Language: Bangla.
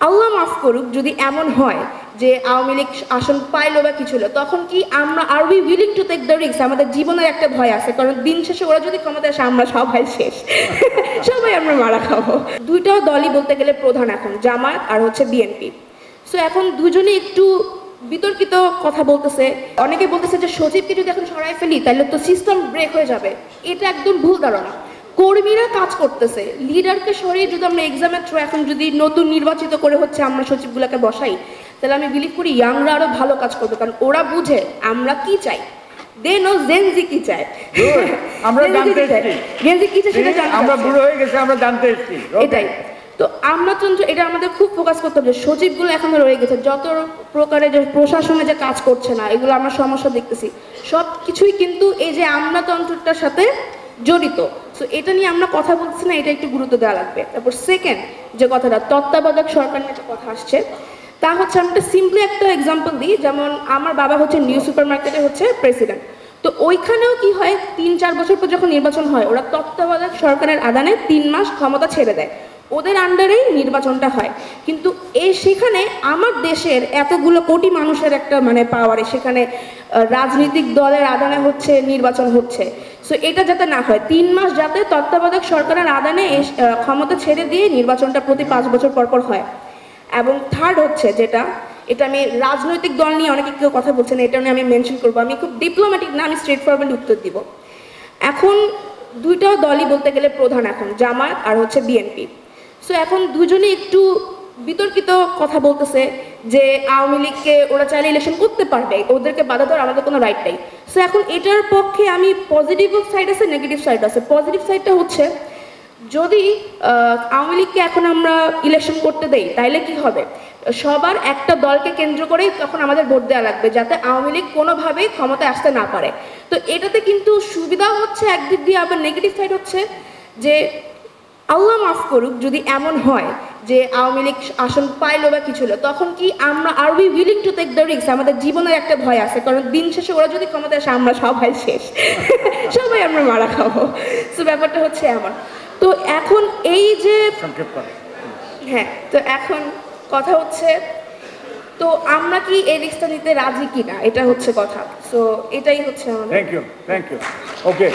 আল্লাহ মাফ করুক যদি এমন হয় যে আওয়ামী লীগ আসন পাইলো বা কিছু হলো, তখন কি আমরা are we willing to take the risk? আমাদের জীবনের একটা ভয় আছে, কারণ দিন শেষে ওরা যদি ক্ষমতা আসে আমরা সবাই শেষ, সবাই আমরা মারা খাবো। দুইটা দলই বলতে গেলে প্রধান এখন, জামায়াত আর হচ্ছে বিএনপি। সো এখন দুজনে একটু বিতর্কিত কথা বলতেছে। অনেকে বলতেছে যে সচিবকে যদি এখন সরাই ফেলি তাহলে তো সিস্টেম ব্রেক হয়ে যাবে। এটা একদম ভুল ধারণা। কর্মীরা কাজ করতেছে, লিডারকে সরিয়ে যদি আমরা এক্সামের থ্রু এখন যদি নতুন নির্বাচিত করে হচ্ছে আমরা সচিবগুলোকে বসাই, তাহলে আমি বিলিভ করি ইয়াংরা আরো ভালো কাজ করবে, কারণ ওরা বুঝে আমরা কি চাই। দে নো জেনজি কি চায়, আমরা জানতে এসেছি, জেনজি কি চায় সেটা জানতে, আমরা বুড়ো হয়ে গেছে, আমরা জানতে এসেছি এটাই। তো আমরা চন্দ্র এটা আমাদের খুব ফোকাস করতে হবে। সচিবগুলো এখনো রয়ে গেছে, যত প্রকারের যে প্রশাসনে যে কাজ করছে না, এগুলো আমরা সমস্যা দেখতেছি। সব কিছুই কিন্তু এই যে আমলাতন্ত্রটার সাথে জড়িত। সো এটা নিয়ে আমরা কথা বলছি না, এটা একটু গুরুত্ব দেওয়া লাগবে। তারপর সেকেন্ড যে কথাটা, তত্ত্বাবধায়ক সরকার নিয়ে একটা কথা আসছে, তা হচ্ছে আমি একটা সিম্পলি একটা এক্সাম্পল দিই। যেমন আমার বাবা হচ্ছে নিউ সুপার মার্কেটে হচ্ছে প্রেসিডেন্ট। তো ওইখানেও কি হয়, 3-4 বছর পর যখন নির্বাচন হয়, ওরা তত্ত্বাবধায়ক সরকারের আদানে 3 মাস ক্ষমতা ছেড়ে দেয়, ওদের আন্ডারেই নির্বাচনটা হয়। কিন্তু সেখানে আমার দেশের এতগুলো কোটি মানুষের একটা মানে পাওয়ারে, সেখানে রাজনৈতিক দলের আদানে হচ্ছে নির্বাচন হচ্ছে। সো এটা যাতে না হয়, 3 মাস যাতে তত্ত্বাবধায়ক সরকারের আদানে ক্ষমতা ছেড়ে দিয়ে নির্বাচনটা প্রতি 5 বছর পর পর হয়। এবং থার্ড হচ্ছে যেটা, এটা আমি রাজনৈতিক দল নিয়ে অনেকে কেউ কথা বলছেন, এটা নিয়ে আমি মেনশন করবো। আমি খুব ডিপ্লোম্যাটিক না, আমি স্ট্রেট ফরওয়ার্ডলি উত্তর দিব। এখন দুইটা দলই বলতে গেলে প্রধান এখন, জামায়াত আর হচ্ছে বিএনপি। সো এখন দুজনে একটু বিতর্কিত কথা বলতেছে যে আওয়ামী লীগকে ওরা চাইলে ইলেকশন করতে পারবে, ওদেরকে বাধা দেওয়ার আমাদের কোনো রাইট নেই। সো এখন এটার পক্ষে আমি পজিটিভ সাইড আছে, নেগেটিভ সাইড আছে। পজিটিভ সাইডটা হচ্ছে, যদি আওয়ামী লীগকে এখন আমরা ইলেকশন করতে দেই তাইলে কি হবে, সবার একটা দলকে কেন্দ্র করেই তখন আমাদের ভোট দেওয়া লাগবে, যাতে আওয়ামী লীগ কোনোভাবেই ক্ষমতায় আসতে না পারে। তো এটাতে কিন্তু সুবিধা হচ্ছে একদিক দিয়ে, আবার নেগেটিভ সাইড হচ্ছে যে আল্লাহ মাফ করুক যদি এমন হয় যে আওয়ামী লীগ আসন পাইলো বা কিছু হলো, তখন কি আমরা are we willing to take the risk? আমাদের জীবনের একটা ভয় আছে, কারণ দিন শেষে ওরা যদি ক্ষমতায় আসে আমরা সবাই শেষ, সবাই আমরা মারা খাবো। সো ব্যাপারটা হচ্ছে এমন। তো এখন এই যে হ্যাঁ, তো এখন কথা হচ্ছে, তো আমরা কি এই রিস্কটা নিতে রাজি কিনা, এটা হচ্ছে কথা। সো এটাই হচ্ছে আমাদের। Thank you okay.